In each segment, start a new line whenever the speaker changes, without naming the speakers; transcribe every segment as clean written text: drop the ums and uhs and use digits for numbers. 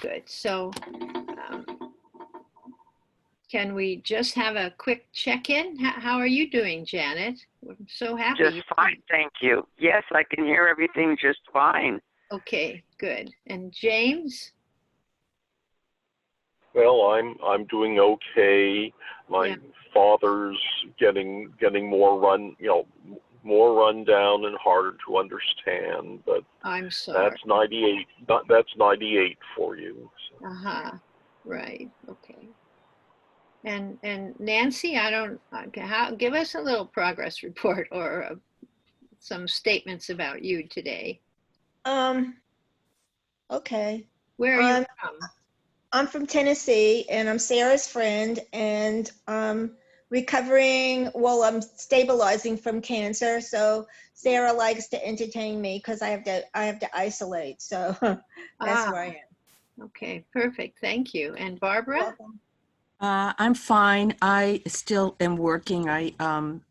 Good. So can we just have a quick check-in? How are you doing, Janet? I'm so happy.
Just fine, thank you. Yes, I can hear everything just fine.
Okay, good. And James?
Well, I'm doing okay. My father's getting more more run down and harder to understand, but
I'm sorry.
that's 98. That's 98 for you. So.
Right. Okay. And Nancy, I don't. Give us a little progress report or some statements about you today.
Okay.
Where are you from?
I'm from Tennessee, and I'm Sarah's friend, and I'm recovering. Well, I'm stabilizing from cancer, so Sarah likes to entertain me because I have to isolate. So that's where I am.
Okay, perfect. Thank you. And Barbara?
I'm fine. I still am working. I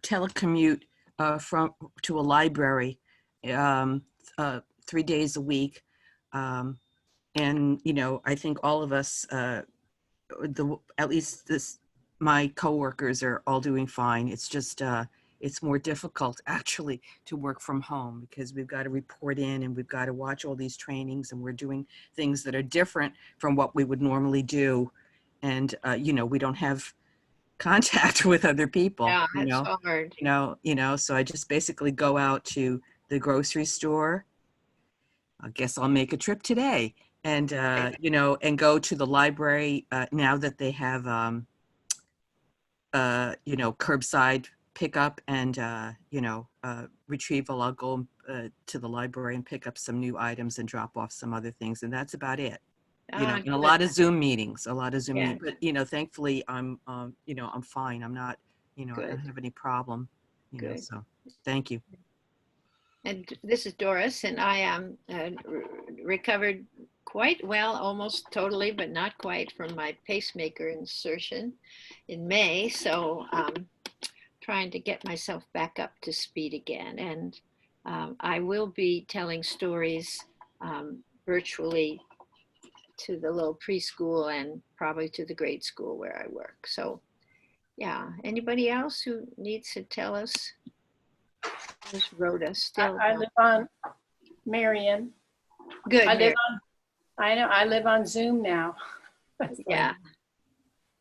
telecommute to a library 3 days a week. And, you know, I think all of us, at least my coworkers are all doing fine. It's just, it's more difficult actually to work from home because we've got to report in and we've got to watch all these trainings, and we're doing things that are different from what we would normally do. And, you know, we don't have contact with other people.
Yeah, it's hard.
So I just basically go out to the grocery store. I guess I'll make a trip today, and and go to the library now that they have curbside pickup and retrieval. I'll go to the library and pick up some new items and drop off some other things, and that's about it. And a lot of Zoom meetings, but thankfully I'm I'm fine. I'm not, I don't have any problem, so thank you.
And this is Doris, and I am recovered quite well, almost totally, but not quite, from my pacemaker insertion in May. So trying to get myself back up to speed again. And I will be telling stories virtually to the little preschool and probably to the grade school where I work. So yeah, anybody else who needs to tell us? There's Rhoda still.
I live on Marion.
Good.
I live on Zoom now.
Yeah.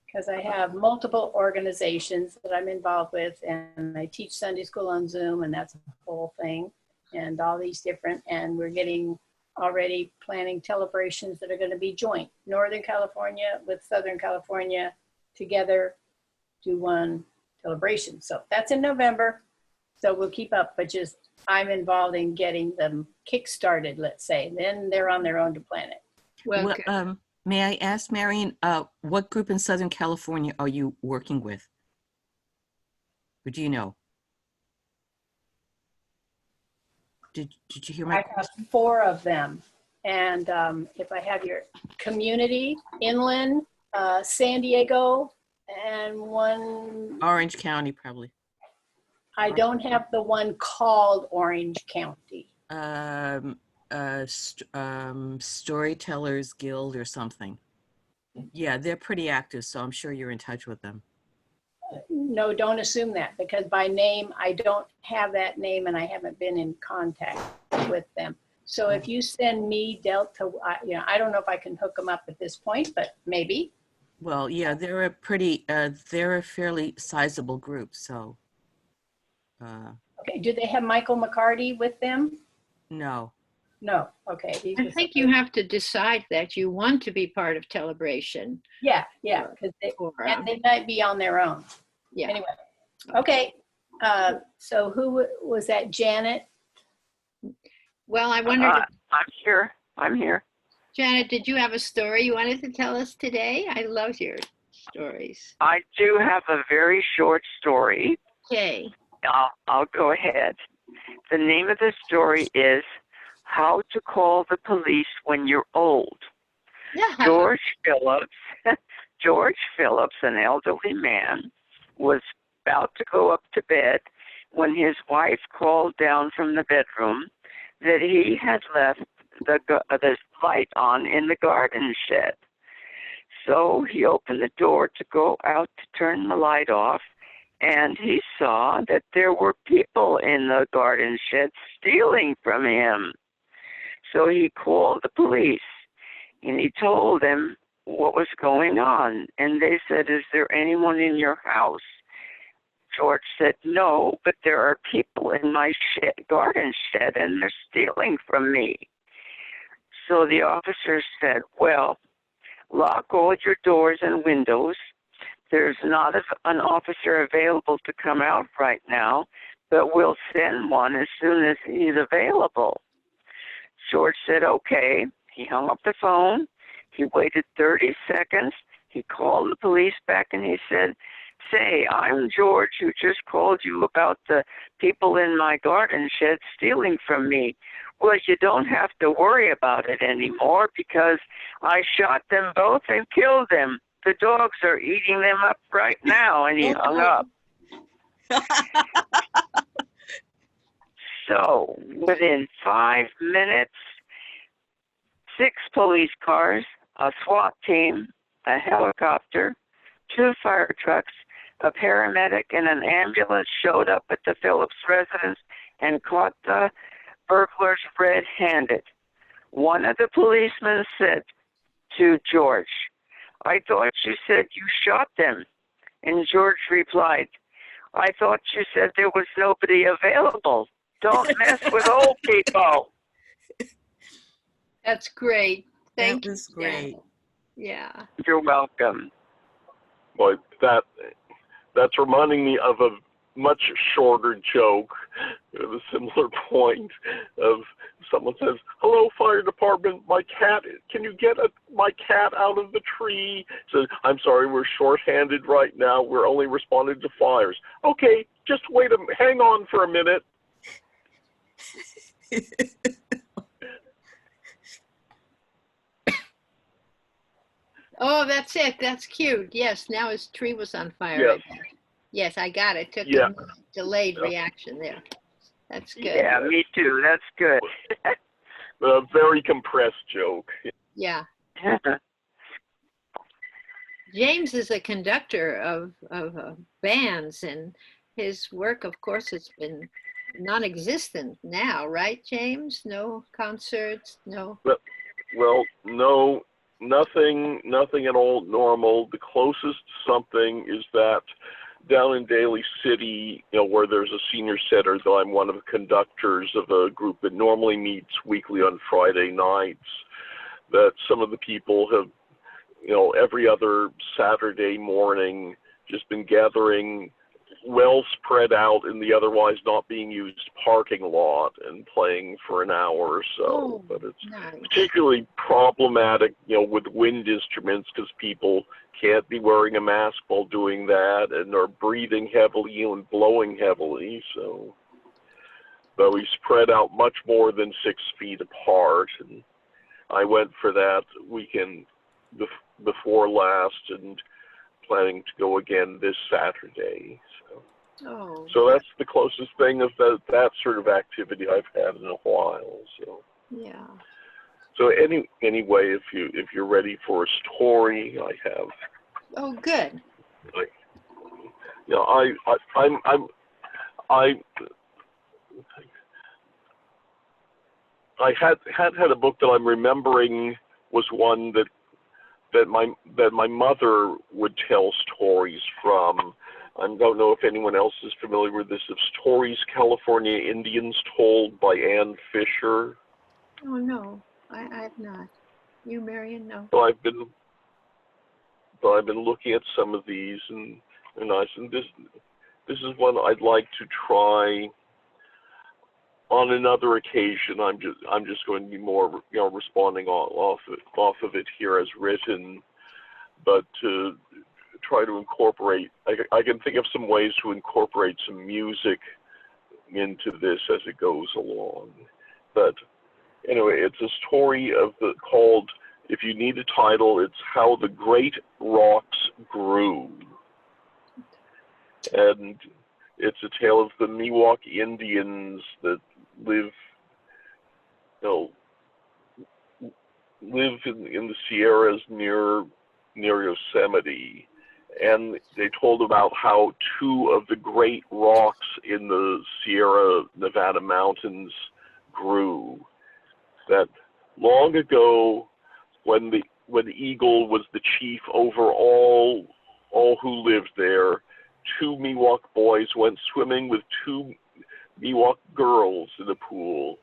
Because I have multiple organizations that I'm involved with, and I teach Sunday school on Zoom, and that's a whole thing, and all these different, and we're getting already planning celebrations that are going to be joint. Northern California with Southern California together do one celebration. So that's in November. So we'll keep up, but just I'm involved in getting them kick-started, let's say. Then they're on their own to plan it.
Well, may I ask, Marion, what group in Southern California are you working with? Or do you know? Did you hear my question?
I have 4 of them. And if I have your community, inland, San Diego, and one.
Orange County, probably.
I don't have the one called Orange County.
Storytellers Guild or something. Yeah, they're pretty active, so I'm sure you're in touch with them.
No, don't assume that, because by name, I don't have that name and I haven't been in contact with them. So if you send me Delta, I don't know if I can hook them up at this point, but maybe.
Well, yeah, they're a fairly sizable group, so.
Okay, do they have Michael McCarty with them?
No.
No, okay.
I think you have to decide that you want to be part of Telebration.
Yeah, because they might be on their own.
Yeah.
Anyway, okay. So who was that, Janet?
Well, I wondered.
I'm here.
Janet, did you have a story you wanted to tell us today? I love your stories.
I do have a very short story.
Okay.
I'll go ahead. The name of the story is How to Call the Police When You're Old.
Yeah.
George Phillips, an elderly man, was about to go up to bed when his wife called down from the bedroom that he had left the light on in the garden shed. So he opened the door to go out to turn the light off, and he saw that there were people in the garden shed stealing from him. So he called the police, and he told them what was going on. And they said, "Is there anyone in your house?" George said, "No, but there are people in my garden shed, and they're stealing from me." So the officer said, "Well, lock all your doors and windows. There's not an officer available to come out right now, but we'll send one as soon as he's available." George said, "Okay." He hung up the phone. He waited 30 seconds. He called the police back and he said, "Say, I'm George who just called you about the people in my garden shed stealing from me. Well, you don't have to worry about it anymore because I shot them both and killed them. The dogs are eating them up right now." And he hung up. So within 5 minutes, 6 police cars, a SWAT team, a helicopter, 2 fire trucks, a paramedic, and an ambulance showed up at the Phillips residence and caught the burglars red-handed. One of the policemen said to George, "I thought you said you shot them." And George replied, "I thought you said there was nobody available. Don't mess with old people."
That's great. Thank
That
you.
was great.
Yeah.
You're welcome.
But that's reminding me of a much shorter joke of a similar point of someone says, "Hello, fire department, my cat, can you get my cat out of the tree?" Says, "I'm sorry, we're short-handed right now. We're only responding to fires." "Okay, just hang on for a minute."
Oh, that's it. That's cute. Yes, now his tree was on fire.
Yes.
Yes, I got it. Took
Yeah.
a delayed
Yeah.
reaction there. That's good.
Yeah, me too. That's good.
A very compressed joke.
Yeah. James is a conductor of bands, and his work, of course, has been non-existent now, right, James? No concerts, no.
Well, no, nothing at all normal. The closest something is that down in Daly City, where there's a senior center, though I'm one of the conductors of a group that normally meets weekly on Friday nights, that some of the people have, every other Saturday morning just been gathering well spread out in the otherwise not being used parking lot and playing for an hour or so.
Oh,
but it's
nice.
particularly problematic, with wind instruments because people can't be wearing a mask while doing that and are breathing heavily and blowing heavily. So, but we spread out much more than 6 feet apart. And I went for that weekend before last and planning to go again this Saturday.
Oh.
So that's the closest thing of that sort of activity I've had in a while. So
Yeah.
so anyway, if you're ready for a story, I have.
Oh, good.
I had a book that I'm remembering was one that my mother would tell stories from. I don't know if anyone else is familiar with this. Of Stories California Indians Told by Ann Fisher.
Oh, no, I've not. You, Marion? No.
So I've been looking at some of these, and I said this is one I'd like to try on another occasion. I'm just going to be more responding off of it here as written, but to try to incorporate. I can think of some ways to incorporate some music into this as it goes along. But anyway, it's a story called, if you need a title, it's How the Great Rocks Grew. And it's a tale of the Miwok Indians that live live in the Sierras near Yosemite, and they told about how two of the great rocks in the Sierra Nevada mountains grew. That long ago, when Eagle was the chief over all who lived there, two Miwok boys went swimming with two Miwok girls in the pool.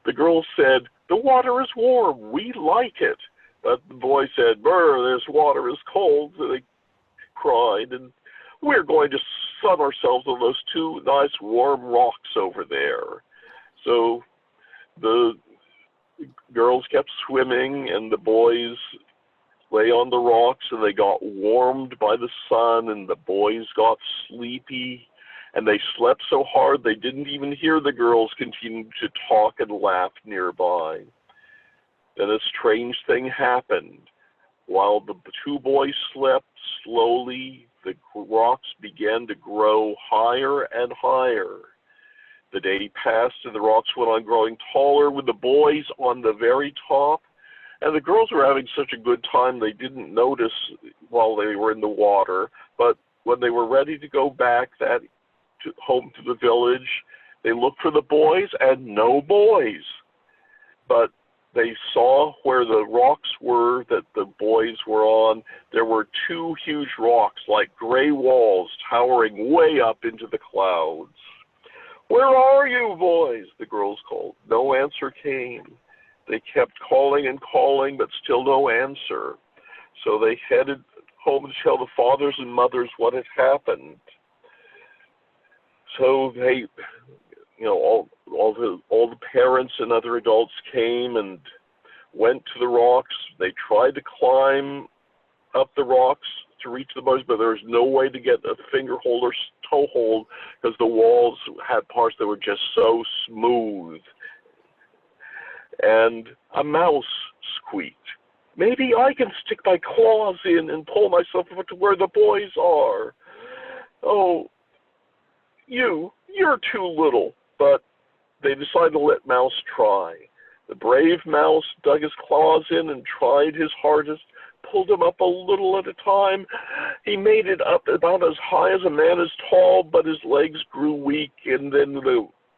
The girls said, "The water is warm, we like it." But the boy said, "Brr, this water is cold." So they cried, and we're going to sun ourselves on those two nice warm rocks over there. So the girls kept swimming, and the boys lay on the rocks, and they got warmed by the sun, and the boys got sleepy, and they slept so hard they didn't even hear the girls continue to talk and laugh nearby. Then a strange thing happened. While the two boys slept, slowly the rocks began to grow higher and higher. The day passed, and the rocks went on growing taller with the boys on the very top. And the girls were having such a good time they didn't notice while they were in the water. But when they were ready to go back home to the village, they looked for the boys and no boys. But they saw where the rocks were that the boys were on. There were two huge rocks like gray walls towering way up into the clouds. "Where are you, boys?" the girls called. No answer came. They kept calling and calling, but still no answer. So they headed home to tell the fathers and mothers what had happened. So they, all the parents and other adults came and went to the rocks. They tried to climb up the rocks to reach the boys, but there was no way to get a finger hold or toe hold because the walls had parts that were just so smooth. And a mouse squeaked. "Maybe I can stick my claws in and pull myself up to where the boys are." "Oh, you're too little." But they decided to let Mouse try. The brave Mouse dug his claws in and tried his hardest, pulled him up a little at a time. He made it up about as high as a man is tall, but his legs grew weak, and then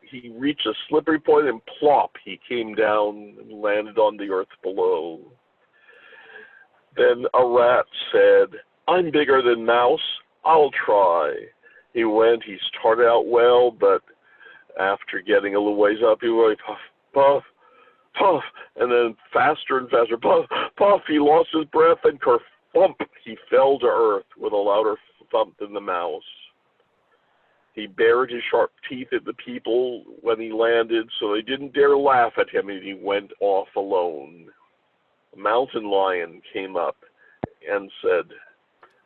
he reached a slippery point, and plop, he came down and landed on the earth below. Then a rat said, "I'm bigger than Mouse, I'll try." He started out well, but after getting a little ways up, he went puff, puff, puff, and then faster and faster, puff, puff. He lost his breath, and kerflump, he fell to earth with a louder thump than the mouse. He bared his sharp teeth at the people when he landed, so they didn't dare laugh at him, and he went off alone. A mountain lion came up and said,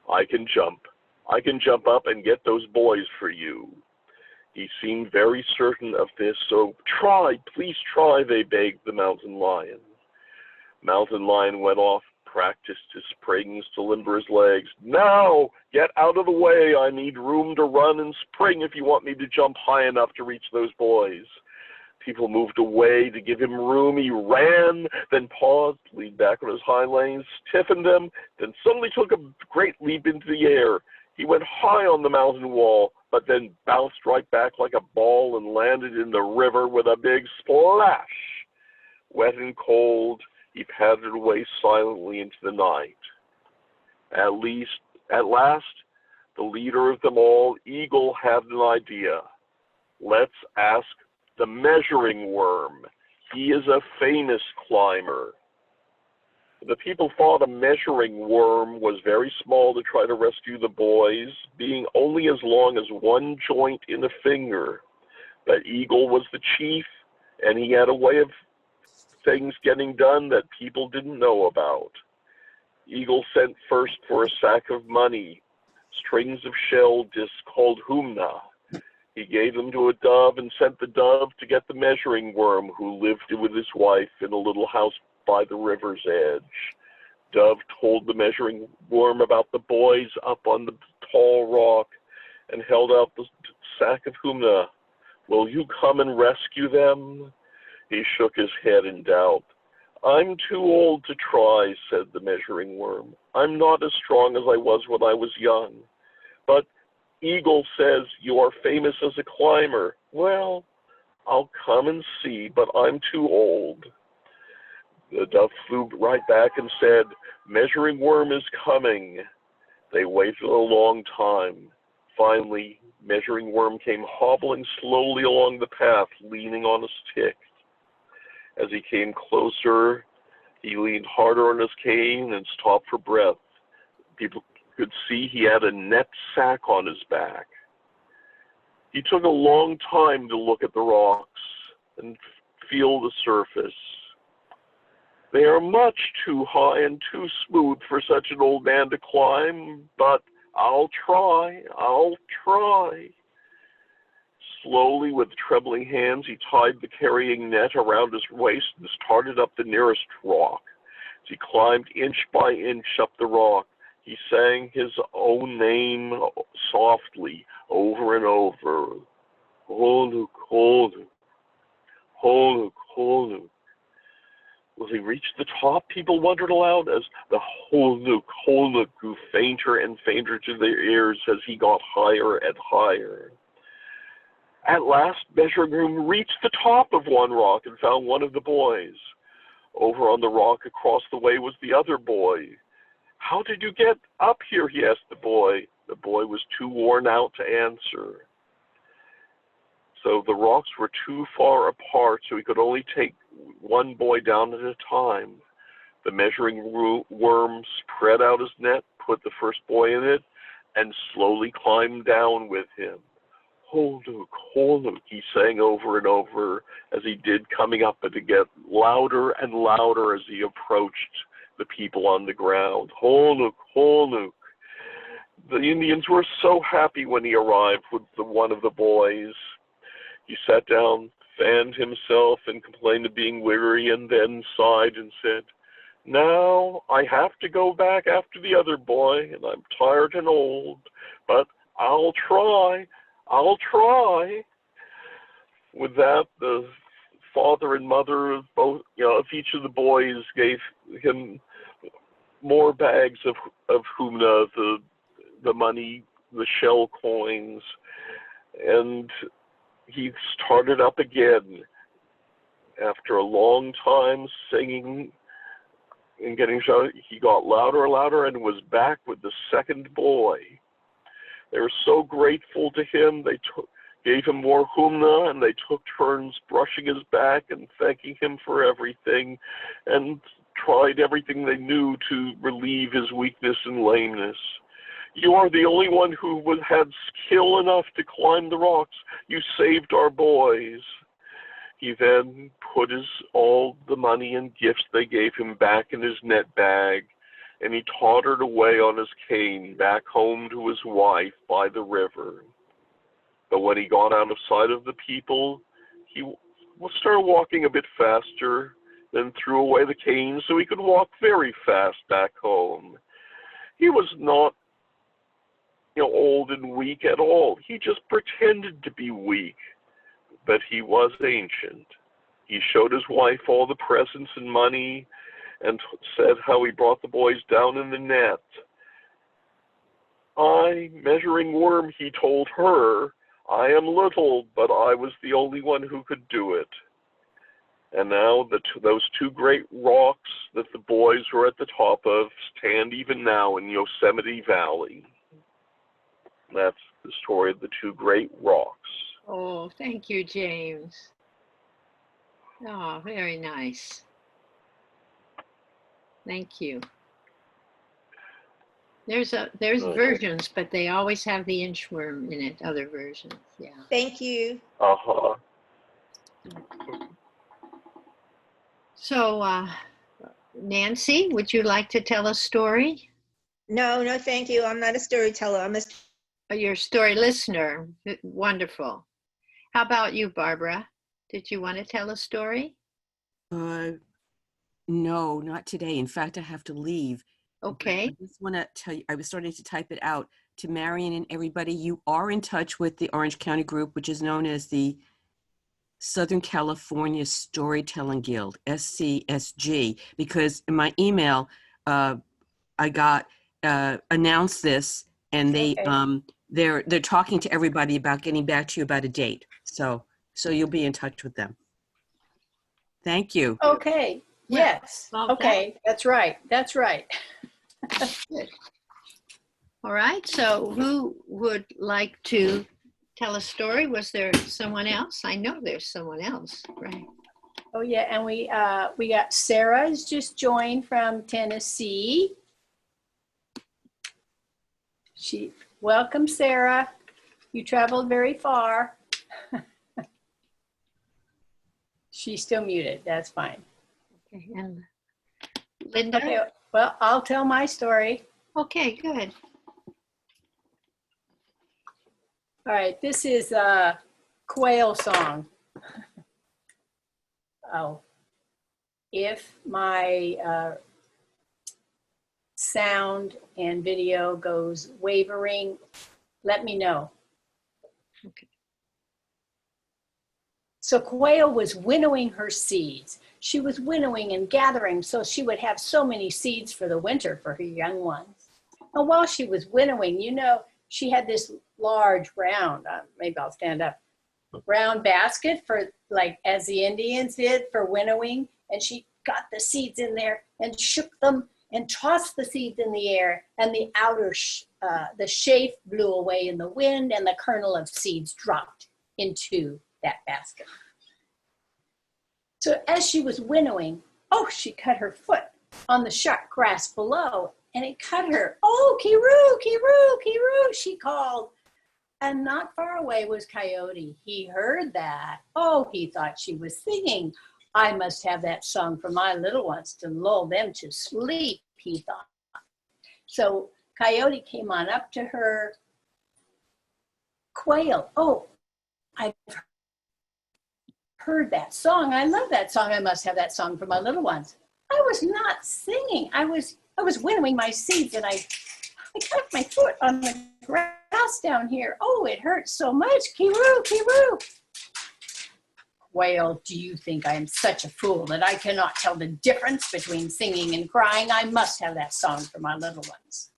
I can jump up and get those boys for you." He seemed very certain of this, so "Try, please try," they begged the mountain lion. Mountain lion went off, practiced his springs to limber his legs. "Now, get out of the way. I need room to run and spring if you want me to jump high enough to reach those boys." People moved away to give him room. He ran, then paused, leaned back on his hind legs, stiffened them, then suddenly took a great leap into the air. He went high on the mountain wall, but then bounced right back like a ball and landed in the river with a big splash. Wet and cold, he paddled away silently into the night. At last, the leader of them all, Eagle, had an idea. "Let's ask the measuring worm. He is a famous climber." The people thought a measuring worm was very small to try to rescue the boys, being only as long as one joint in a finger. But Eagle was the chief, and he had a way of things getting done that people didn't know about. Eagle sent first for a sack of money, strings of shell discs called humna. He gave them to a dove and sent the dove to get the measuring worm, who lived with his wife in a little house by the river's edge. Dove told the measuring worm about the boys up on the tall rock and held out the sack of humna. "Will you come and rescue them?" He shook his head in doubt. I'm too old to try, said the measuring worm. I'm not as strong as I was when I was young. But Eagle says you are famous as a climber. Well, I'll come and see, but I'm too old. The dove flew right back and said, Measuring worm is coming. They waited a long time. Finally, Measuring worm came hobbling slowly along the path, leaning on a stick. As he came closer, he leaned harder on his cane and stopped for breath. People could see he had a net sack on his back. He took a long time to look at the rocks and feel the surface. They are much too high and too smooth for such an old man to climb, but I'll try. Slowly, with trembling hands, he tied the carrying net around his waist and started up the nearest rock. As he climbed inch by inch up the rock, he sang his own name softly over and over. Holnuk, Holnuk, Holnuk, Holnuk. Will he reach the top? People wondered aloud as the Holnuk, Holnuk grew fainter and fainter to their ears as he got higher and higher. At last, Measuring Worm reached the top of one rock and found one of the boys. Over on the rock across the way was the other boy. How did you get up here? He asked the boy. The boy was too worn out to answer. So the rocks were too far apart, so he could only take one boy down at a time. The Measuring Worm spread out his net, put the first boy in it, and slowly climbed down with him. Holnuk, Holnuk, he sang over and over as he did, coming up and to get louder and louder as he approached the people on the ground. Holnuk, Holnuk. The Indians were so happy when he arrived with one of the boys. He sat down, fanned himself, and complained of being weary, and then sighed and said, Now I have to go back after the other boy, and I'm tired and old, but I'll try. With that, the father and mother of both, of each of the boys gave him more bags of humna, the money, the shell coins, and he started up again. After a long time singing and getting shouted, he got louder and louder and was back with the second boy. They were so grateful to him. They gave him more humna, and they took turns brushing his back and thanking him for everything, and tried everything they knew to relieve his weakness and lameness. You are the only one who had skill enough to climb the rocks. You saved our boys. He then put all the money and gifts they gave him back in his net bag, and he tottered away on his cane back home to his wife by the river. But when he got out of sight of the people, he started walking a bit faster, then threw away the cane so he could walk very fast back home. He was not old and weak at all. He just pretended to be weak, but he was ancient. He showed his wife all the presents and money and said how he brought the boys down in the net. I, Measuring Worm, he told her, I am little, but I was the only one who could do it. And now those two great rocks that the boys were at the top of stand even now in Yosemite Valley. That's the story of the two great rocks.
Oh, thank you, James. Oh, very nice. Thank you. There's versions, but they always have the inchworm in it, other versions. Yeah.
Thank you.
Uh-huh.
So, Nancy, would you like to tell a story?
No, thank you. I'm not a storyteller. I'm a
Your story listener. Wonderful. How about you, Barbara? Did you want to tell a story?
No, not today. In fact, I have to leave.
Okay.
But I just want to tell you, I was starting to type it out to Marion and everybody. You are in touch with the Orange County group, which is known as the Southern California Storytelling Guild, SCSG, because in my email, I got announced this, and
Okay.
they're talking to everybody about getting back to you about a date. So you'll be in touch with them. Thank you.
Okay.
Well,
Yes.
solved that.
Okay. That's right. That's right.
Good. All right, so who would like to tell a story? Was there someone else? I know there's someone else, right?
Oh yeah, and we got Sarah's just joined from Tennessee. Welcome, Sarah. You traveled very far. She's still muted. That's fine.
Okay, and Linda?
Okay, well, I'll tell my story.
Okay, good.
All right, this is a quail song. Oh, if my sound and video goes wavering, let me know.
Okay.
So Quail was winnowing her seeds. She was winnowing and gathering so she would have so many seeds for the winter for her young ones. And while she was winnowing, you know, she had this large round, maybe I'll stand up, round basket for, like, as the Indians did for winnowing. And she got the seeds in there and shook them and tossed the seeds in the air, and the the sheaf blew away in the wind, and the kernel of seeds dropped into that basket. So as she was winnowing, oh, she cut her foot on the sharp grass below, and it cut her. Oh, Kiru, Kiru, Kiru, she called. And not far away was Coyote. He heard that. Oh, he thought she was singing. I must have that song for my little ones to lull them to sleep, he thought. So Coyote came on up to her. Quail, oh, I've heard that song. I love that song. I must have that song for my little ones. I was not singing. I was winnowing my seeds, and I cut my foot on the grass down here. Oh, it hurts so much. Kiru, Kiru. Quail, do you think I am such a fool that I cannot tell the difference between singing and crying? I must have that song for my little ones.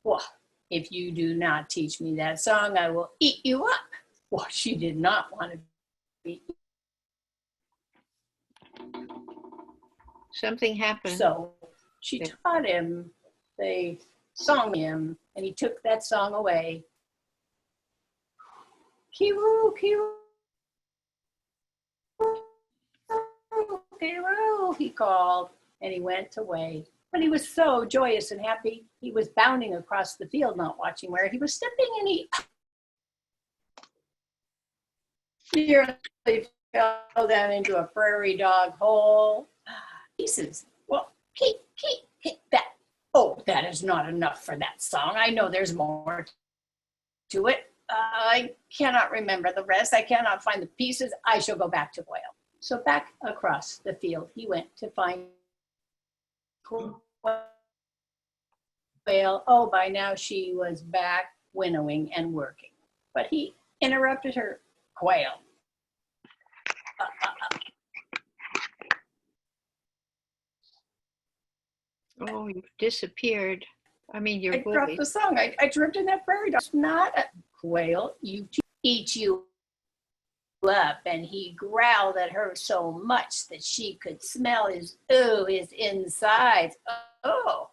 Well, if you do not teach me that song, I will eat you up. Well, she did not want to be.
Something happened.
So she taught him, they sung him, and he took that song away. Kiru, Kiru, Kiru, he called, and he went away. But he was so joyous and happy, he was bounding across the field, not watching where he was stepping, and he nearly fell down into a prairie dog hole. Pieces. Well, keep that. Oh, that is not enough for that song. I know there's more to it. I cannot remember the rest. I cannot find the pieces. I shall go back to Quail. So back across the field he went to find Quail. Oh, by now she was back winnowing and working. But he interrupted her. Quail.
Oh, you've disappeared. I mean, your
I dropped the
voice.
song. I dripped in that prairie dog. It's not a Quail. You eat you up. And he growled at her so much that she could smell his insides. Oh.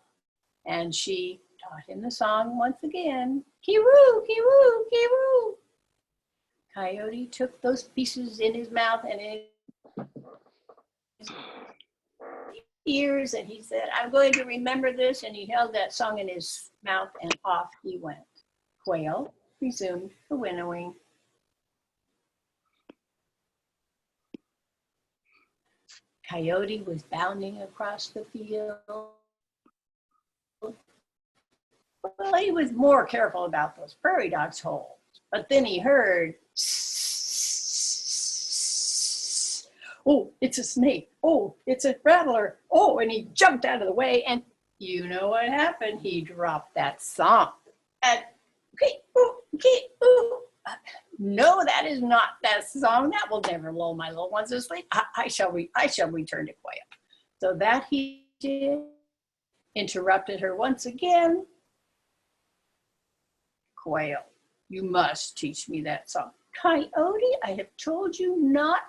And she taught him the song once again. Kiru, Kiru, Kiru. Coyote took those pieces in his mouth and in his ears, and he said, I'm going to remember this, and he held that song in his mouth, and off he went. Quail resumed her winnowing. Coyote was bounding across the field. Well, he was more careful about those prairie dogs' holes, but then he heard, oh, it's a snake. Oh, it's a rattler. Oh, and he jumped out of the way, and you know what happened? He dropped that song. And no, that is not that song. That will never lull my little ones to sleep. I shall return to Quail. So that he did, interrupted her once again. Quail, you must teach me that song. Coyote, I have told you not.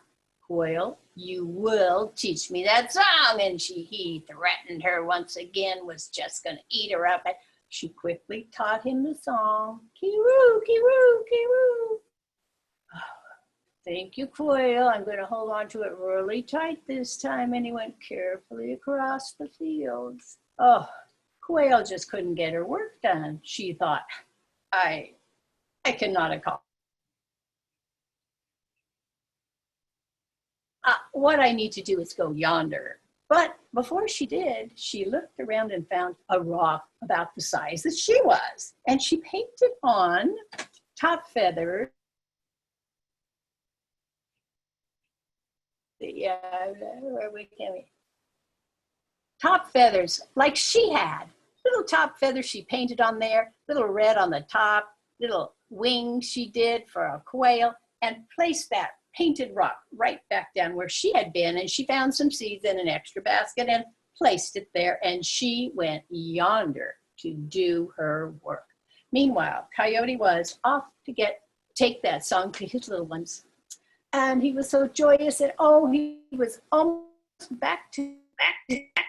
Quail, you will teach me that song. And he threatened her once again, was just going to eat her up. And she quickly taught him the song. Kiroo, kiroo, kiroo. Thank you, Quail. I'm going to hold on to it really tight this time. And he went carefully across the fields. Oh, Quail just couldn't get her work done. She thought, I cannot accomplish. What I need to do is go yonder. But before she did, she looked around and found a rock about the size that she was. And she painted on top feathers. Top feathers like she had. Little top feathers she painted on there, little red on the top, little wings she did for a quail, and placed that painted rock right back down where she had been. And she found some seeds in an extra basket and placed it there. And she went yonder to do her work. Meanwhile, Coyote was off to take that song to his little ones. And he was so joyous that, he was almost back to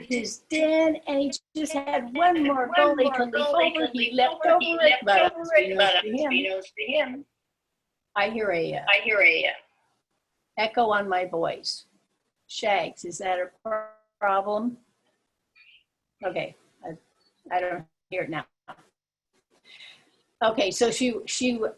his den, and he just had one more goalie to leap over. He leapt over it, but unbeknownst to him, I hear a echo on my voice. Shags, is that a problem? Okay, I don't hear it now. Okay, so she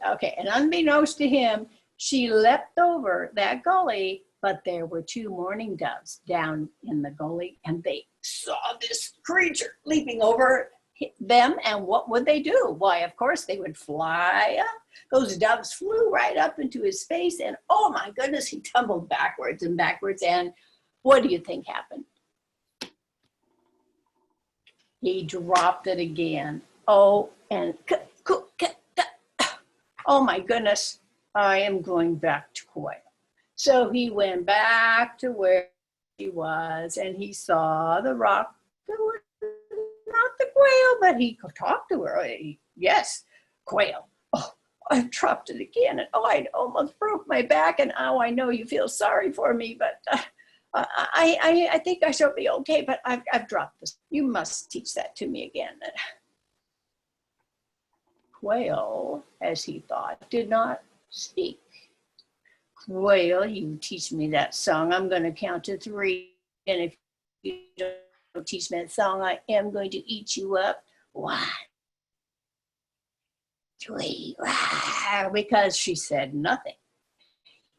okay, and unbeknownst to him, she leapt over that gully, but there were two mourning doves down in the gully, and they saw this creature leaping over them, and what would they do? Why, of course, they would fly up. Those doves flew right up into his face, and oh my goodness, he tumbled backwards and backwards, and what do you think happened? He dropped it again. Oh, and oh my goodness, I am going back to Quail. So he went back to where he was, and he saw the rock. Not the quail, but he could talk to her. Yes, Quail. Oh, I've dropped it again, and I almost broke my back, and I know you feel sorry for me, but I think I shall be okay, but I've dropped this. You must teach that to me again. Quail, as he thought, did not speak. Quail, you teach me that song. I'm going to count to 3. And if you don't teach me that song, I am going to eat you up. 1, 2, because she said nothing.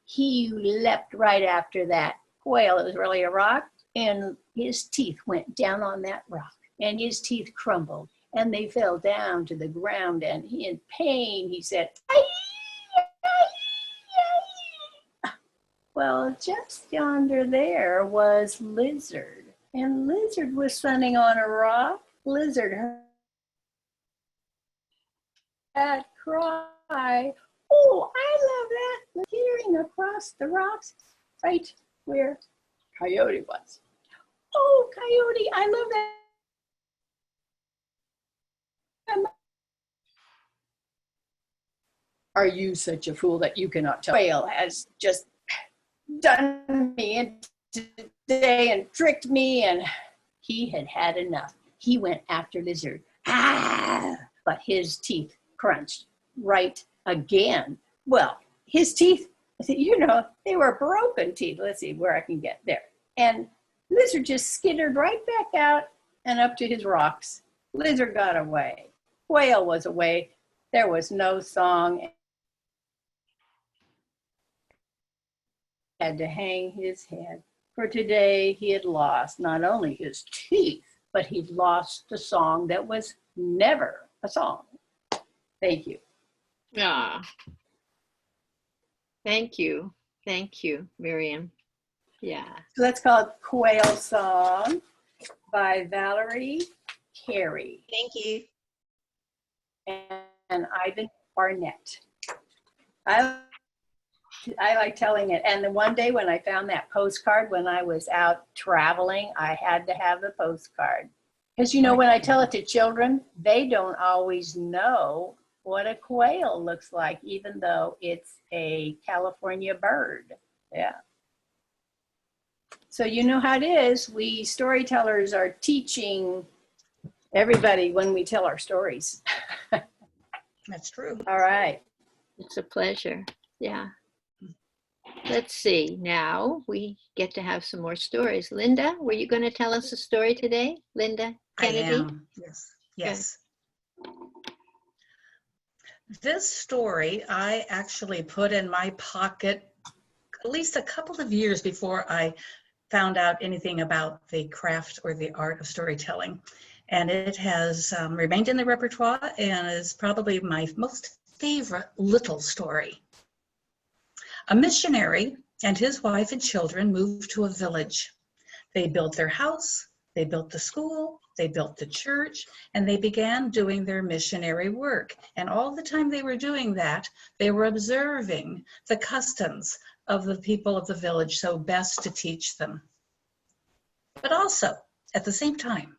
He leapt right after that quail. It was really a rock. And his teeth went down on that rock. And his teeth crumbled. And they fell down to the ground. And in pain, he said, "Aye." Well, just yonder there was Lizard, and Lizard was standing on a rock. Lizard heard that cry. Oh, I love that, hearing across the rocks, right where Coyote was. Oh, Coyote, I love that. Are you such a fool that you cannot tell? Quail has just done me today and tricked me, and he had had enough. He went after Lizard, but his teeth crunched right again. Well, his teeth, they were broken teeth. Let's see where I can get there. And Lizard just skittered right back out and up to his rocks. Lizard got away. Quail was away. There was no song. Had to hang his head. For today he had lost not only his teeth, but he'd lost the song that was never a song. Thank you.
Thank you. Thank you, Miriam. Yeah.
So that's called Quail Song by Valerie Carey.
Thank you.
And Ivan Barnett. I I like telling it. And the one day when I found that postcard when I was out traveling, I had to have the postcard. Because, you know, when I tell it to children, they don't always know what a quail looks like, even though it's a California bird. Yeah. So you know how it is. We storytellers are teaching everybody when we tell our stories.
That's true.
All right.
It's a pleasure. Yeah. Let's see. Now we get to have some more stories. Linda, were you going to tell us a story today? Linda Kennedy?
I am. Yes. Yes. This story I actually put in my pocket at least a couple of years before I found out anything about the craft or the art of storytelling. And it has remained in the repertoire and is probably my most favorite little story. A missionary and his wife and children moved to a village. They built their house, they built the school, they built the church, and they began doing their missionary work. And all the time they were doing that, they were observing the customs of the people of the village, so best to teach them. But also, at the same time,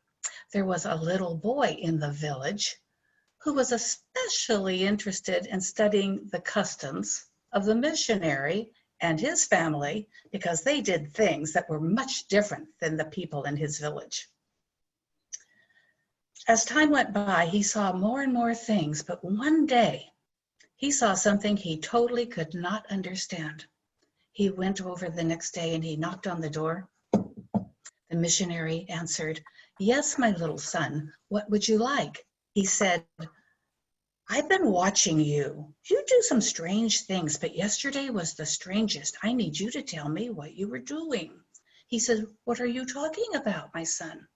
there was a little boy in the village who was especially interested in studying the customs of the missionary and his family because they did things that were much different than the people in his village. As time went by, he saw more and more things, but one day he saw something he totally could not understand. He went over the next day and he knocked on the door. The missionary answered, "Yes, my little son, what would you like?" He said, "I've been watching you. You do some strange things, but yesterday was the strangest. I need you to tell me what you were doing." He said, "What are you talking about, my son?"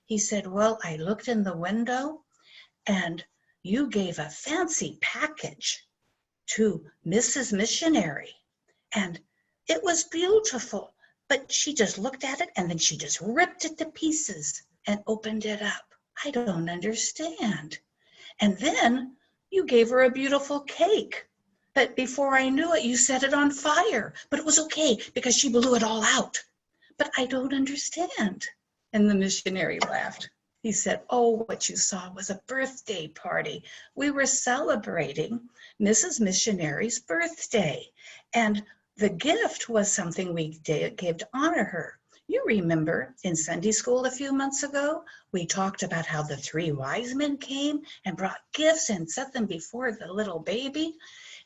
He said, "Well, I looked in the window and you gave a fancy package to Mrs. Missionary and it was beautiful, but she just looked at it and then she just ripped it to pieces and opened it up. I don't understand. And then you gave her a beautiful cake. But before I knew it, you set it on fire. But it was okay because she blew it all out. But I don't understand." And the missionary laughed. He said, "Oh, what you saw was a birthday party. We were celebrating Mrs. Missionary's birthday. And the gift was something we gave to honor her. You remember in Sunday school a few months ago, we talked about how the 3 wise men came and brought gifts and set them before the little baby.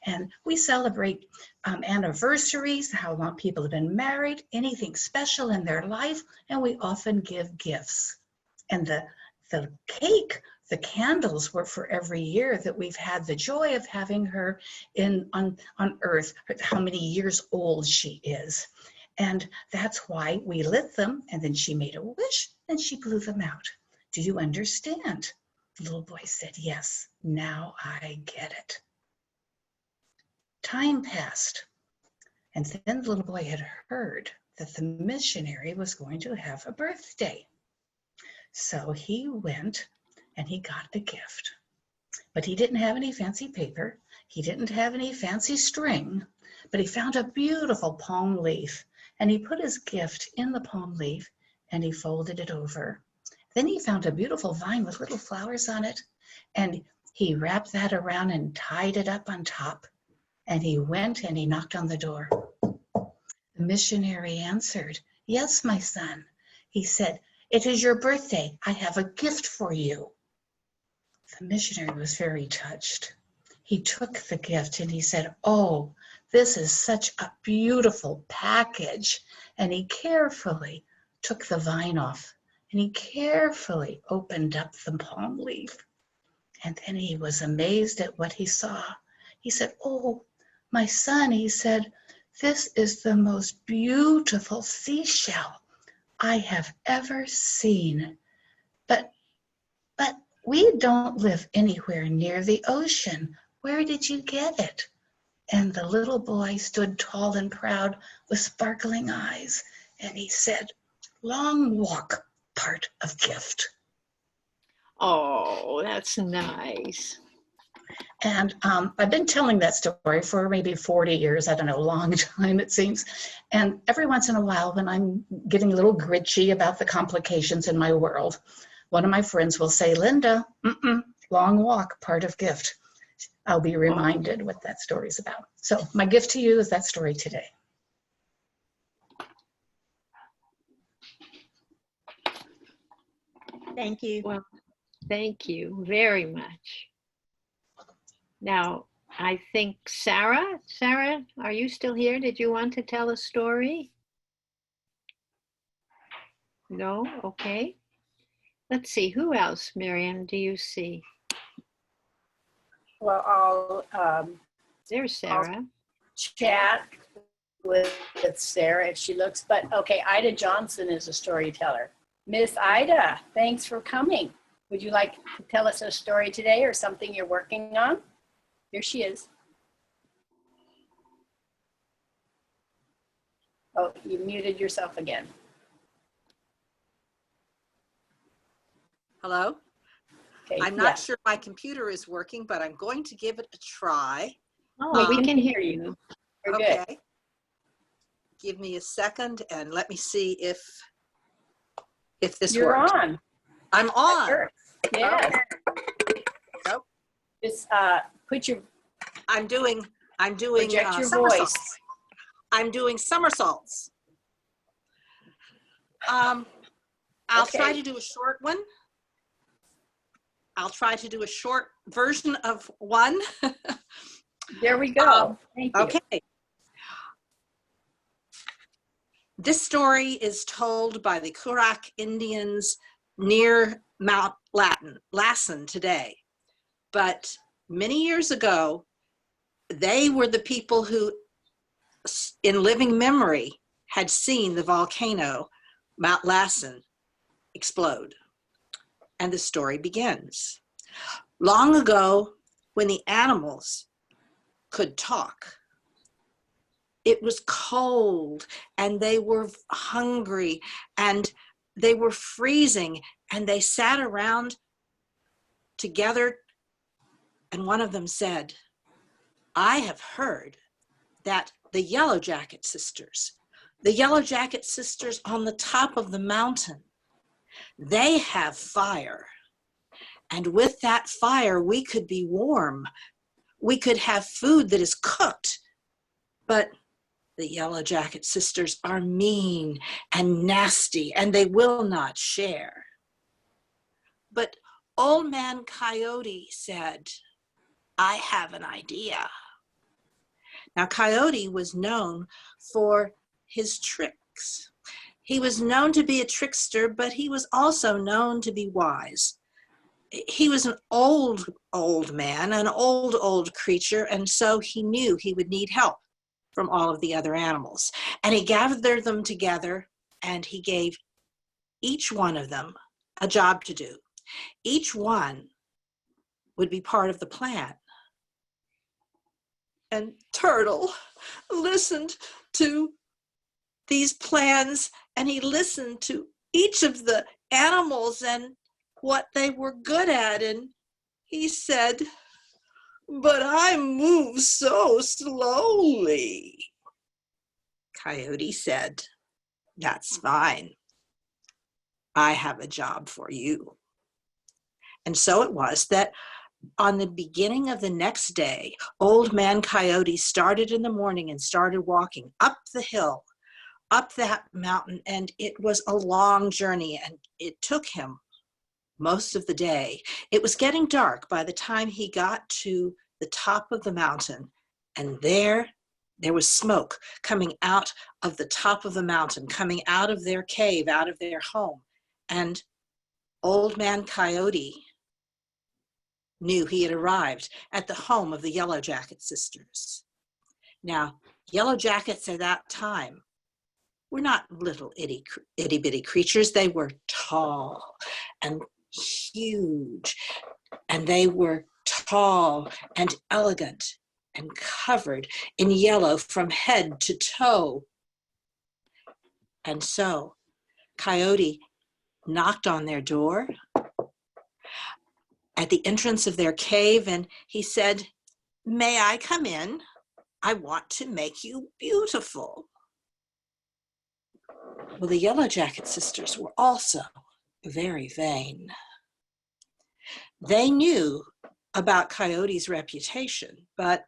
And we celebrate anniversaries, how long people have been married, anything special in their life, and we often give gifts. And the cake, the candles were for every year that we've had the joy of having her on earth, how many years old she is. And that's why we lit them, and then she made a wish, and she blew them out. Do you understand?" The little boy said, "Yes, now I get it." Time passed, and then the little boy had heard that the missionary was going to have a birthday. So he went and he got the gift. But he didn't have any fancy paper. He didn't have any fancy string, but he found a beautiful palm leaf and he put his gift in the palm leaf and he folded it over. Then he found a beautiful vine with little flowers on it and he wrapped that around and tied it up on top. And he went and he knocked on the door. The missionary answered, "Yes, my son." He said, "It is your birthday. I have a gift for you." The missionary was very touched. He took the gift and he said, "Oh, this is such a beautiful package." And he carefully took the vine off and he carefully opened up the palm leaf. And then he was amazed at what he saw. He said, "Oh, my son," he said, "this is the most beautiful seashell I have ever seen. But we don't live anywhere near the ocean. Where did you get it?" And the little boy stood tall and proud with sparkling eyes. And he said, "Long walk, part of gift."
Oh, that's nice.
And I've been telling that story for maybe 40 years. I don't know, a long time it seems. And every once in a while, when I'm getting a little gritchy about the complications in my world, one of my friends will say, Linda, long walk, part of gift. I'll be reminded what that story's about. So my gift to you is that story today.
Thank you.
Well, thank you very much. Now, I think Sarah, are you still here? Did you want to tell a story? No? Okay. Let's see, who else, Miriam, do you see?
Well,
There's Sarah.
chat with Sarah if she looks, but okay, Ida Johnson is a storyteller. Miss Ida, thanks for coming. Would you like to tell us a story today or something you're working on? Here she is. Oh, you muted yourself again.
Hello?
Okay,
I'm not sure my computer is working, but I'm going to give it a try.
Oh, we can hear you.
We're
okay.
Good.
Give me a second and let me see if this
You're
works.
on.
I'm on.
Sure. Yes.
Nope.
Just put your
I'm doing
project your
somersaults.
voice.
I'm doing somersaults. I'll try to do a short one. I'll try to do a short version of one.
There we go. Thank you.
Okay. This story is told by the Kurak Indians near Mount Lassen today. But many years ago, they were the people who, in living memory, had seen the volcano, Mount Lassen, explode. And the story begins. Long ago, when the animals could talk, it was cold and they were hungry and they were freezing and they sat around together, and one of them said, I have heard that the Yellow Jacket sisters on the top of the mountain, they have fire. And with that fire, we could be warm. We could have food that is cooked. But the Yellow Jacket sisters are mean and nasty, and they will not share. But Old Man Coyote said, I have an idea. Now, Coyote was known for his tricks. He was known to be a trickster, but he was also known to be wise. He was an old man, an old creature, and so he knew he would need help from all of the other animals. And he gathered them together and he gave each one of them a job to do. Each one would be part of the plan. And Turtle listened to these plans, and he listened to each of the animals and what they were good at, and he said, but I move so slowly. Coyote said, that's fine. I have a job for you. And so it was that on the beginning of the next day, Old Man Coyote started in the morning and started walking up the hill, up that mountain, and it was a long journey, and it took him most of the day. It was getting dark by the time he got to the top of the mountain, and there was smoke coming out of the top of the mountain, coming out of their cave, out of their home. And Old Man Coyote knew he had arrived at the home of the Yellow Jacket sisters. Now, Yellow Jackets at that time were not little itty bitty creatures. They were tall and huge, and they were tall and elegant and covered in yellow from head to toe. And so Coyote knocked on their door at the entrance of their cave, and he said, May I come in? I want to make you beautiful. Well, the Yellow Jacket sisters were also very vain. They knew about Coyote's reputation, but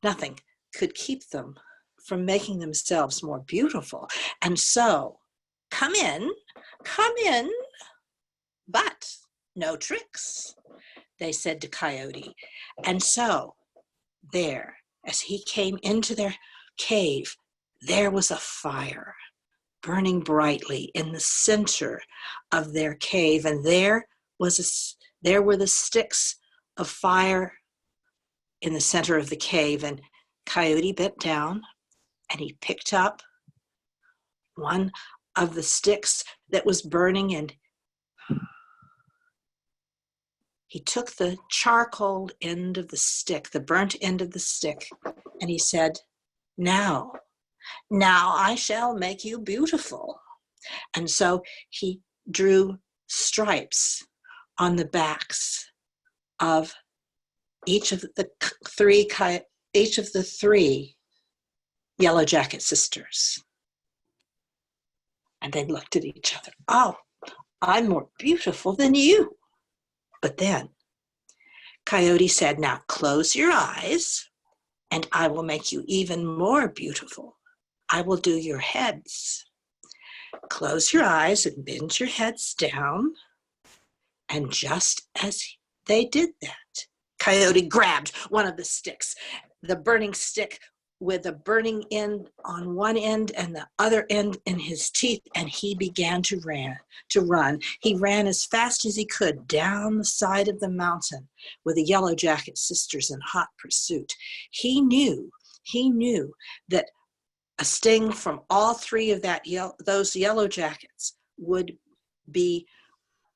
nothing could keep them from making themselves more beautiful. And so, come in, but no tricks, they said to Coyote. And so, there, as he came into their cave, there was a fire burning brightly in the center of their cave, and there were the sticks of fire in the center of the cave. And Coyote bent down and he picked up one of the sticks that was burning, and he took the charcoal end of the stick, the burnt end of the stick, and he said, now I shall make you beautiful. And so he drew stripes on the backs of each of the three Yellow Jacket sisters. And they looked at each other. Oh, I'm more beautiful than you. But then Coyote said, now close your eyes and I will make you even more beautiful. I will do your heads. Close your eyes and bend your heads down. And just as they did that, Coyote grabbed one of the sticks, the burning stick with a burning end on one end and the other end in his teeth, and he began to run. He ran as fast as he could down the side of the mountain with the Yellow Jacket sisters in hot pursuit. He knew that a sting from all three of those Yellow Jackets would be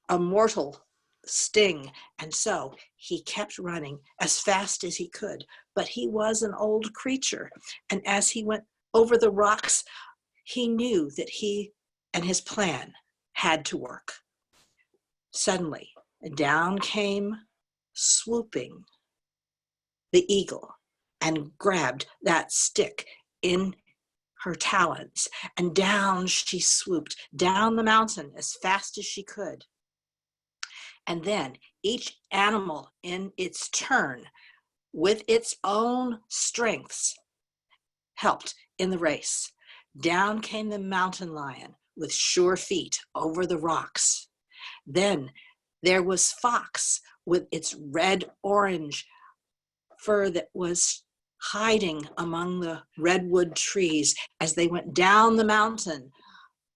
a mortal sting, and so he kept running as fast as he could. But he was an old creature, and as he went over the rocks, he knew that he and his plan had to work. Suddenly, down came, swooping, the eagle and grabbed that stick in her talons, and down she swooped, down the mountain as fast as she could. And then each animal in its turn, with its own strengths, helped in the race. Down came the mountain lion with sure feet over the rocks. Then there was Fox with its red-orange fur that was hiding among the redwood trees as they went down the mountain.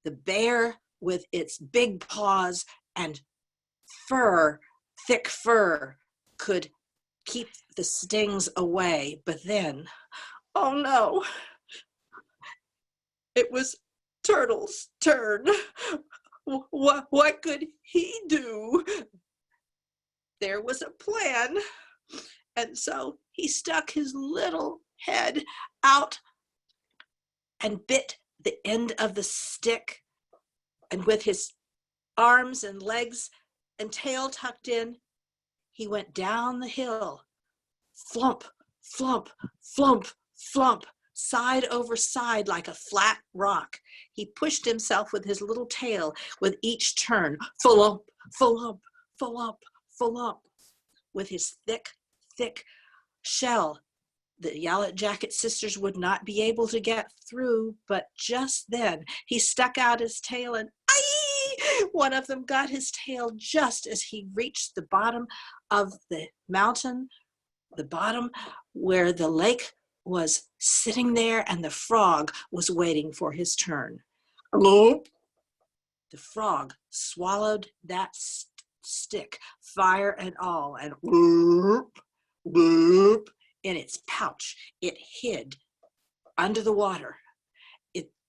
The bear with its big paws and fur, thick fur, could keep the stings away. But then, oh no, it was Turtle's turn. What could he do? There was a plan. And so he stuck his little head out and bit the end of the stick, and with his arms and legs and tail tucked in, he went down the hill, flump, flump, flump, flump, side over side like a flat rock. He pushed himself with his little tail with each turn, flump, flump, flump, flump, with his thick shell. The Yellow Jacket sisters would not be able to get through, but just then he stuck out his tail and one of them got his tail just as he reached the bottom of the mountain, the bottom where the lake was sitting there and the frog was waiting for his turn. Bloop. The frog swallowed that stick, fire and all, and bloop, bloop, in its pouch. It hid under the water.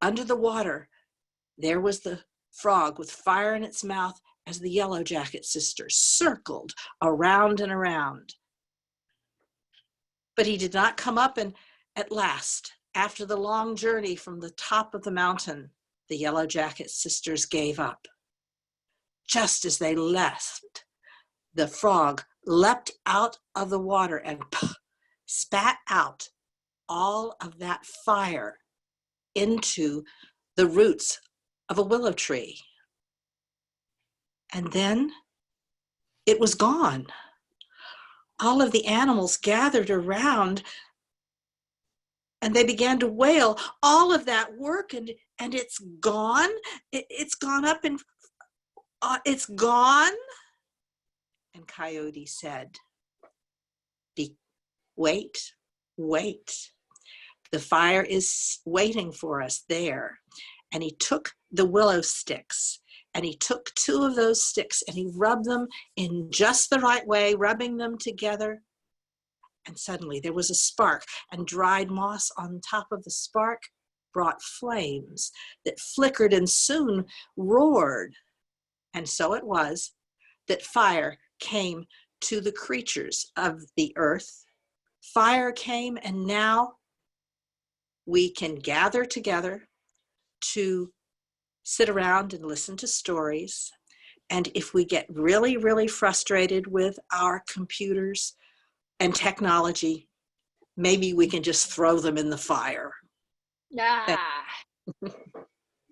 Under the water, there was the frog with fire in its mouth as the Yellow Jacket sisters circled around and around. But he did not come up, and at last, after the long journey from the top of the mountain, the Yellow Jacket sisters gave up. Just as they left the frog leapt out of the water and spat out all of that fire into the roots of a willow tree. And then it was gone. All of the animals gathered around and they began to wail. All of that work and it's gone. It's gone up and it's gone. And Coyote said, wait. The fire is waiting for us there. And he took the willow sticks and he took 2 of those sticks and he rubbed them in just the right way, rubbing them together. And suddenly there was a spark, and dried moss on top of the spark brought flames that flickered and soon roared. And so it was that fire came to the creatures of the earth. Fire came, and now we can gather together to sit around and listen to stories. And if we get really, really frustrated with our computers and technology, maybe we can just throw them in the fire.
Ah.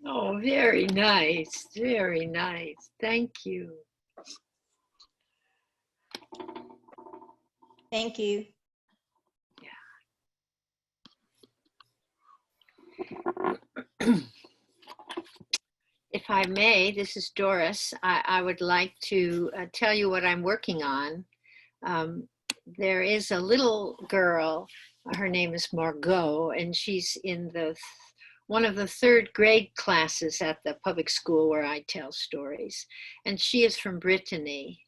Oh, very nice. Very nice. Thank you.
Thank you.
If I may, this is Doris. I would like to tell you what I'm working on. There is a little girl, her name is Margot, and she's in one of the 3rd grade classes at the public school where I tell stories. And she is from Brittany.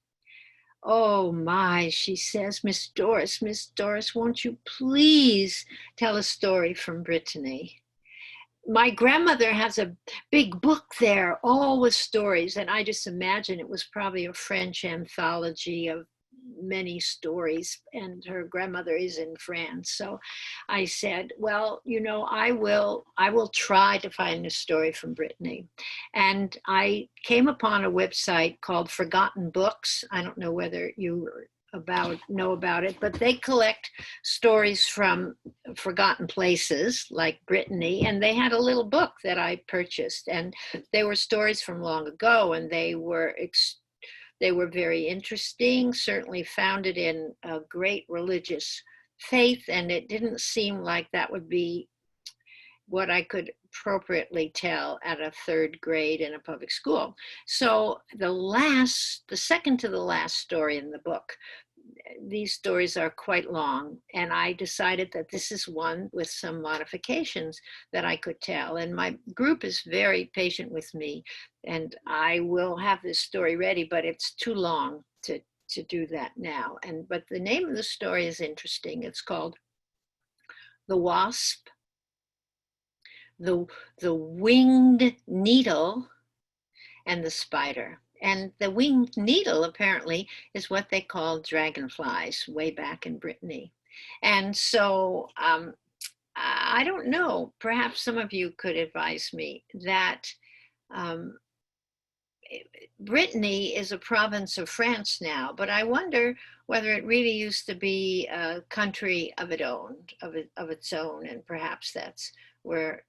Oh my, she says, Miss Doris, won't you please tell a story from Brittany? My grandmother has a big book there, all with stories, and I just imagine it was probably a French anthology of many stories, and her grandmother is in France. So I said, well, you know, I will try to find a story from Brittany. And I came upon a website called Forgotten Books. I don't know whether you know about it, but they collect stories from forgotten places like Brittany, and they had a little book that I purchased, and they were stories from long ago, and they were very interesting, certainly founded in a great religious faith, and it didn't seem like that would be what I could appropriately tell at a 3rd grade in a public school. So the second to the last story in the book, these stories are quite long, and I decided that this is one with some modifications that I could tell. And my group is very patient with me, and I will have this story ready, but it's too long to do that now. But the name of the story is interesting. It's called The Wasp, the Winged Needle, and the Spider. And the winged needle apparently is what they called dragonflies way back in Brittany. And so I don't know, perhaps some of you could advise me that Brittany is a province of France now, but I wonder whether it really used to be a country of its own, and perhaps that's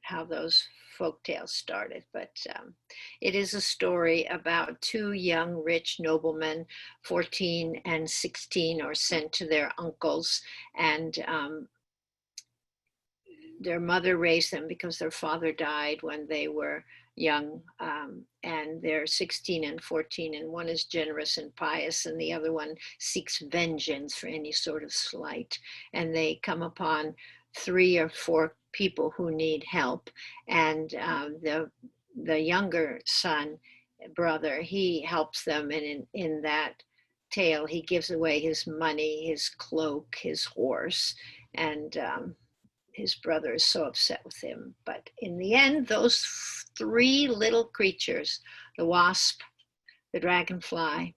how those folk tales started. But it is a story about 2 young rich noblemen, 14 and 16, are sent to their uncles, and their mother raised them because their father died when they were young, and they're 16 and 14, and one is generous and pious, and the other one seeks vengeance for any sort of slight. And they come upon 3 or 4 people who need help, and the younger brother, he helps them, and in that tale he gives away his money, his cloak, his horse, and his brother is so upset with him. But in the end, those 3 little creatures, the wasp, the dragonfly,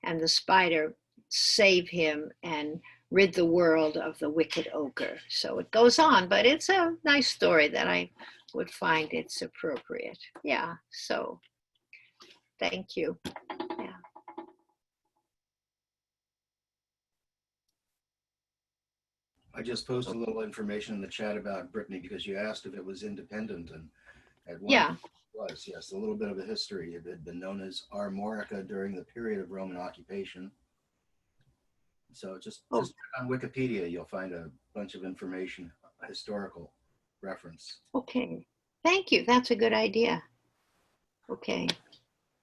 and the spider, save him and rid the world of the wicked ogre. So it goes on, but it's a nice story that I would find it's appropriate. Yeah, so thank you. Yeah.
I just posted a little information in the chat about Brittany because you asked if it was independent, and at one
Yeah.
point it was, yes, a little bit of a history. It had been known as Armorica during the period of Roman occupation. So just on Wikipedia, you'll find a bunch of information, a historical reference.
Okay. Thank you. That's a good idea. Okay.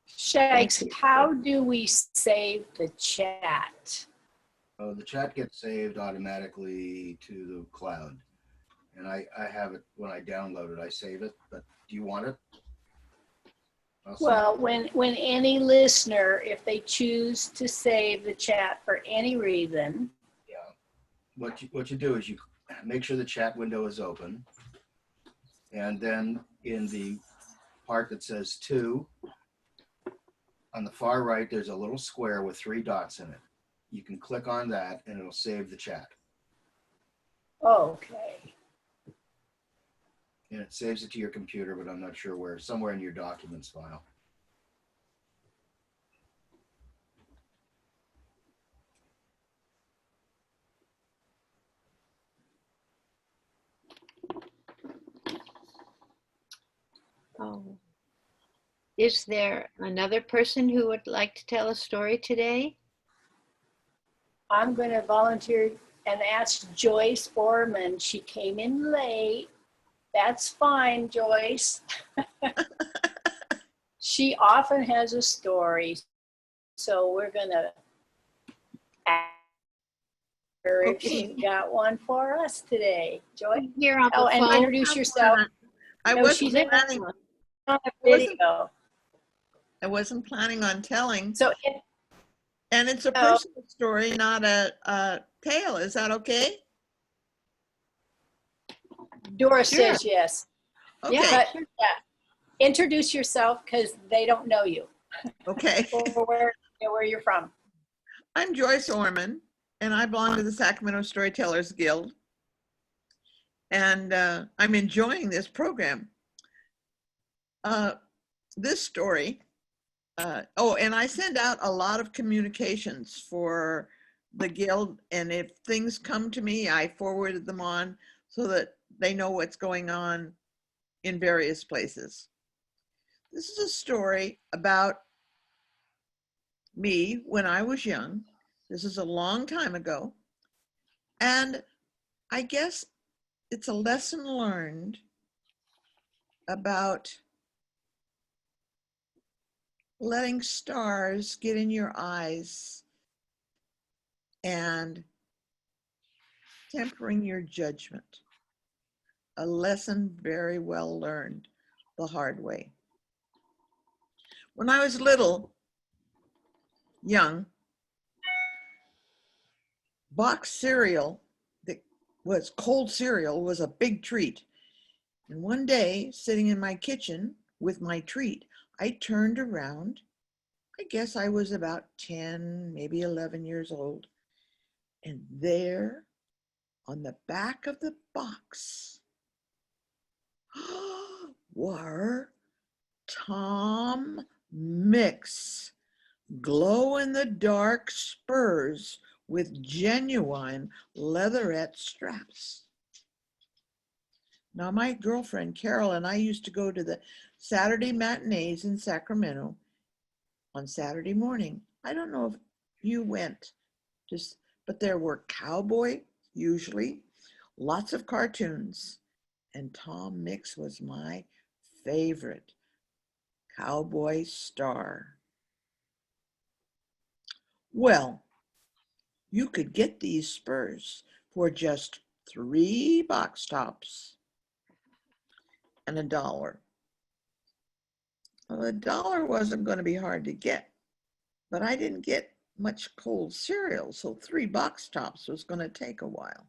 Shakes,
Thank you.
how do we save the chat?
Oh, the chat gets saved automatically to the cloud. And I have it when I download it, I save it, but do you want it?
Well, when any listener, if they choose to save the chat for any reason.
Yeah. What you do is you make sure the chat window is open. And then in the part that says to, on the far right, there's a little square with 3 dots in it. You can click on that and it'll save the chat.
Okay.
And it saves it to your computer, but I'm not sure where, somewhere in your documents file.
Oh. Is there another person who would like to tell a story today?
I'm going to volunteer and ask Joyce Orman. She came in late. That's fine, Joyce. She often has a story, so we're going to ask her if she got one for us today. Joyce?
Here on the
Oh, and
phone.
introduce yourself.
I
No,
wasn't
she's in
planning.
on the video.
I wasn't planning on telling.
So,
And it's a personal story, not a tale. Is that okay?
Doris
Sure.
says yes.
Okay.
Yeah, but introduce yourself because they don't know you.
Okay.
Or where you're from.
I'm Joyce Orman, and I belong to the Sacramento Storytellers Guild. And I'm enjoying this program. This story, and I send out a lot of communications for the Guild, and if things come to me, I forwarded them on so that they know what's going on in various places. This is a story about me when I was young. This is a long time ago. And I guess it's a lesson learned about letting stars get in your eyes and tempering your judgment. A lesson very well learned the hard way. When I was young, boxed cereal that was cold cereal was a big treat. And one day, sitting in my kitchen with my treat, I turned around. I guess I was about 10, maybe 11 years old. And there on the back of the box were Tom Mix glow-in-the-dark spurs with genuine leatherette straps. Now, my girlfriend Carol and I used to go to the Saturday matinees in Sacramento on Saturday morning. I don't know if you went, but there were cowboy, usually, lots of cartoons, and Tom Mix was my favorite cowboy star. Well, you could get these spurs for just 3 box tops and $1. Well, $1 wasn't going to be hard to get, but I didn't get much cold cereal, so 3 box tops was going to take a while.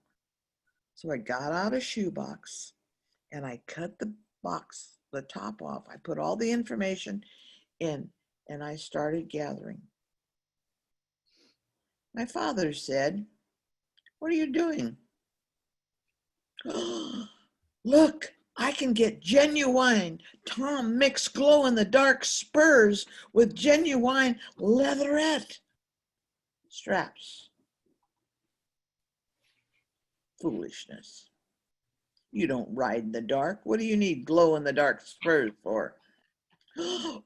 So I got out a shoebox and I cut the top off. I put all the information in and I started gathering. My father said, "What are you doing?" "Look, I can get genuine Tom Mix glow-in-the-dark spurs with genuine leatherette straps." Foolishness. You don't ride in the dark. What do you need glow-in-the-dark spurs for?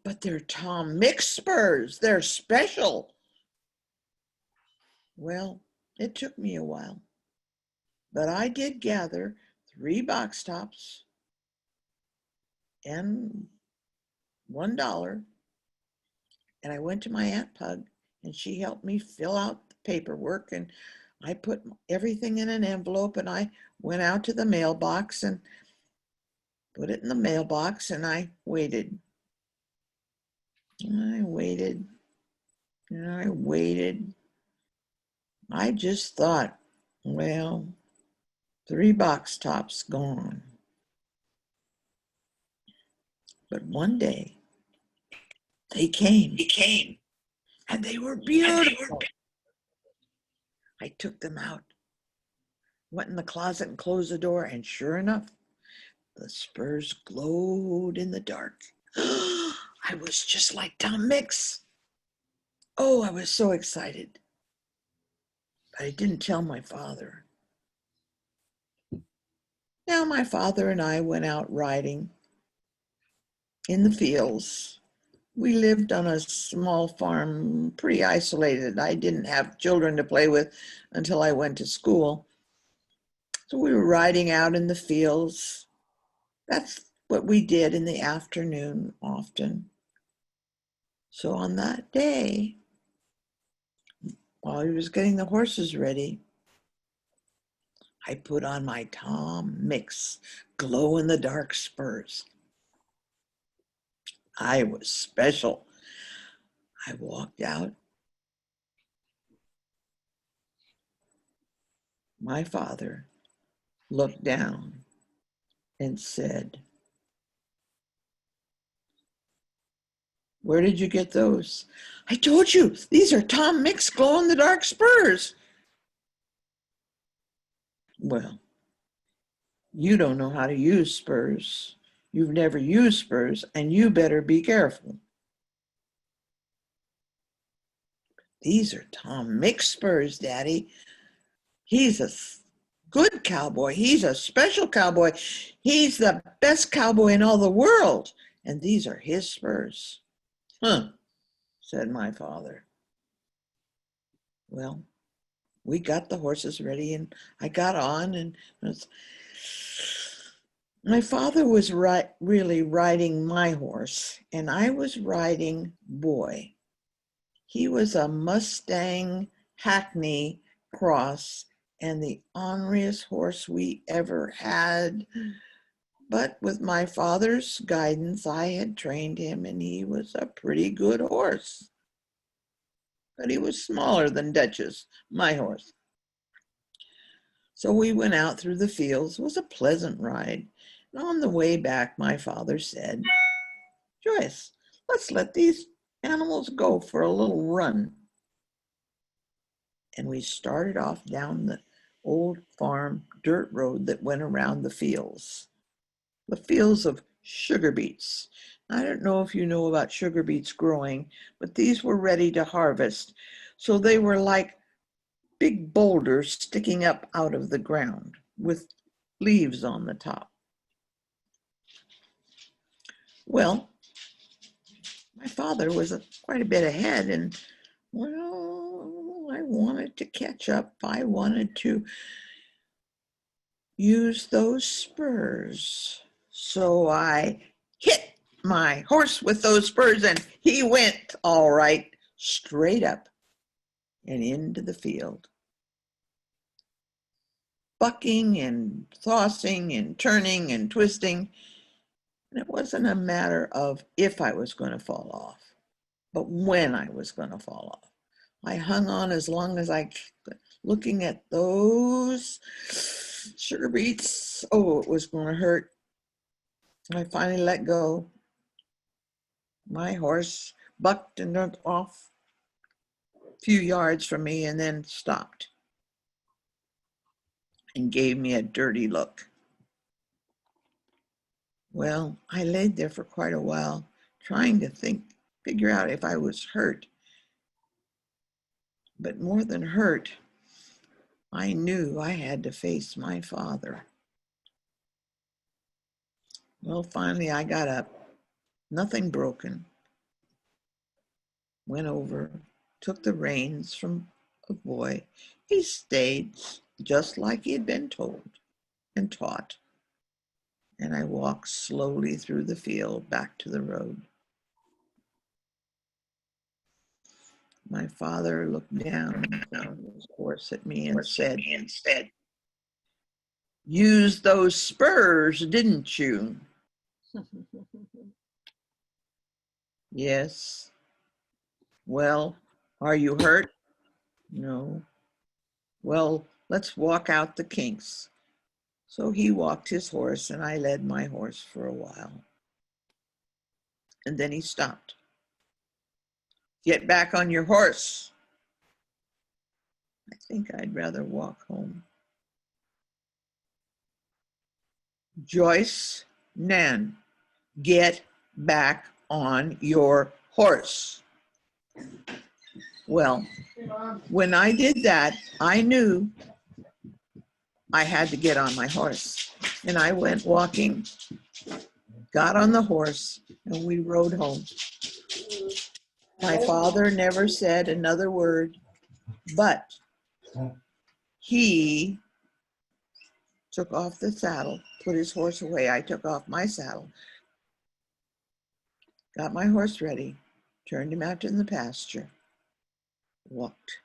But they're Tom Mix spurs. They're special. Well, it took me a while, but I did gather 3 box tops and $1, and I went to my Aunt Pug, and she helped me fill out the paperwork, and I put everything in an envelope, and I went out to the mailbox and put it in the mailbox, and I waited. I waited, and I waited. I just thought, well, 3 box tops gone. But one day they came. And they were beautiful. I took them out, went in the closet and closed the door, and sure enough, the spurs glowed in the dark. I was just like Tom Mix. Oh, I was so excited. But I didn't tell my father. Now my father and I went out riding in the fields. We lived on a small farm, pretty isolated. I didn't have children to play with until I went to school. So we were riding out in the fields. That's what we did in the afternoon often. So on that day, while he was getting the horses ready, I put on my Tom Mix glow-in-the-dark spurs. I was special. I walked out. My father looked down and said, "Where did you get those?" "I told you, these are Tom Mix glow-in-the-dark spurs." "Well, you don't know how to use spurs. You've never used spurs, and you better be careful." "These are Tom Mix spurs, Daddy. He's a good cowboy. He's a special cowboy. He's the best cowboy in all the world. And these are his spurs." "Huh," said my father. Well, we got the horses ready, and I got on, and my father was really riding my horse, and I was riding Boy. He was a Mustang Hackney cross and the orneriest horse we ever had. But with my father's guidance, I had trained him, and he was a pretty good horse. But he was smaller than Duchess, my horse. So we went out through the fields. It was a pleasant ride. And on the way back, my father said, "Joyce, let's let these animals go for a little run." And we started off down the old farm dirt road that went around the fields of sugar beets. I don't know if you know about sugar beets growing, but these were ready to harvest. So they were like big boulders sticking up out of the ground with leaves on the top. Well, my father was quite a bit ahead, and well, I wanted to catch up. I wanted to use those spurs. So I hit my horse with those spurs, and he went all right, straight up and into the field, bucking and tossing and turning and twisting. And it wasn't a matter of if I was going to fall off, but when I was going to fall off. I hung on as long as I could, looking at those sugar beets. Oh, it was going to hurt. I finally let go. My horse bucked and went off a few yards from me and then stopped and gave me a dirty look. Well, I laid there for quite a while, trying to figure out if I was hurt. But more than hurt, I knew I had to face my father. Well, finally I got up, nothing broken, went over, took the reins from a boy. He stayed just like he had been told and taught. And I walked slowly through the field back to the road. My father looked down from his horse at me and said, "Used those spurs, didn't you?" "Yes." "Well, are you hurt?" "No." "Well, let's walk out the kinks." So he walked his horse and I led my horse for a while. And then he stopped. "Get back on your horse." I think I'd rather walk home. "Joyce, Nan, get back on your horse." Well, when I did that, I knew I had to get on my horse. And I went walking, got on the horse, and we rode home. My father never said another word, but he took off the saddle, put his horse away. I took off my saddle, got my horse ready, turned him out in the pasture, walked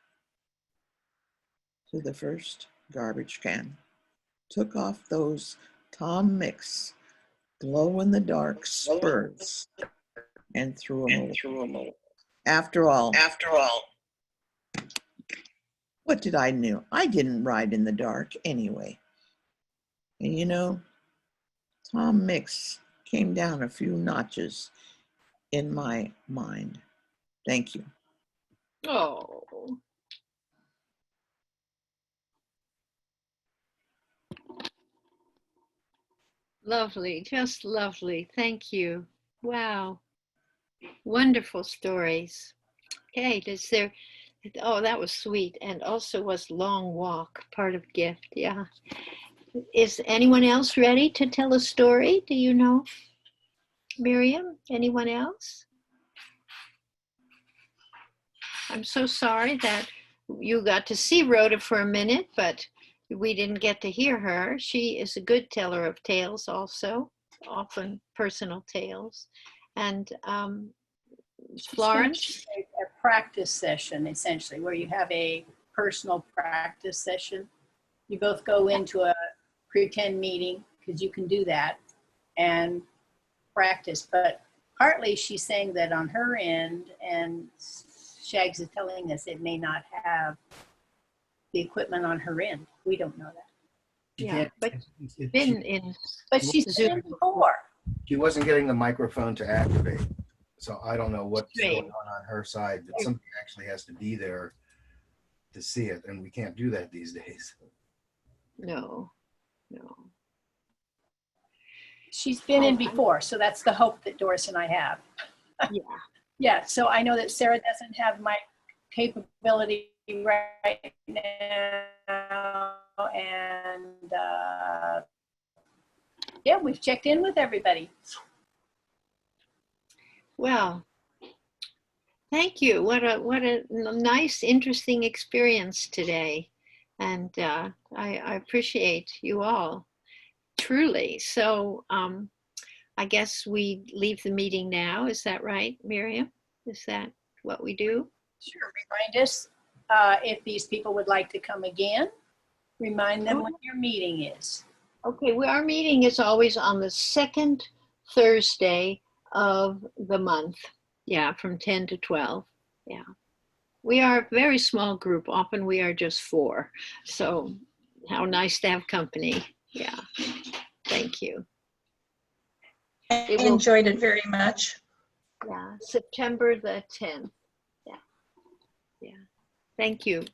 to the first garbage can, took off those Tom Mix glow-in-the-dark spurs and threw them away. After all, what did I know? I didn't ride in the dark anyway. And you know, Tom Mix came down a few notches in my mind. Thank you.
Oh, lovely, just lovely. Thank you. Wow, wonderful stories. Okay, is there, oh, that was sweet. And also was long walk, part of gift. Yeah. Is anyone else ready to tell a story? Do you know? Miriam, anyone else? I'm so sorry that you got to see Rhoda for a minute, but we didn't get to hear her. She is a good teller of tales also, often personal tales. And Florence?
A practice session, essentially, where you have a personal practice session. You both go into a pretend meeting, because you can do that, and practice. But partly she's saying that on her end, and Shags is telling us it may not have the equipment on her end. We don't know that.
Yeah, but been in,
but she's been before.
She wasn't getting the microphone to activate. So I don't know what's
Strange.
going on her side, but somebody actually has to be there to see it, and we can't do that these days.
No.
She's been in before, so that's the hope that Doris and I have.
Yeah.
Yeah, so I know that Sarah doesn't have my capability right now, and yeah, we've checked in with everybody.
Well, thank you. What a nice, interesting experience today. And I appreciate you all, truly. So I guess we leave the meeting now. Is that right, Miriam? Is that what we do?
Sure, remind us if these people would like to come again. Remind them when your meeting is.
Okay, well, our meeting is always on the second Thursday of the month. Yeah, from 10 to 12. Yeah. We are a very small group. Often we are just 4. So how nice to have company. Yeah. Thank you.
I enjoyed it very much.
Yeah, September the 10th. Yeah. Thank you.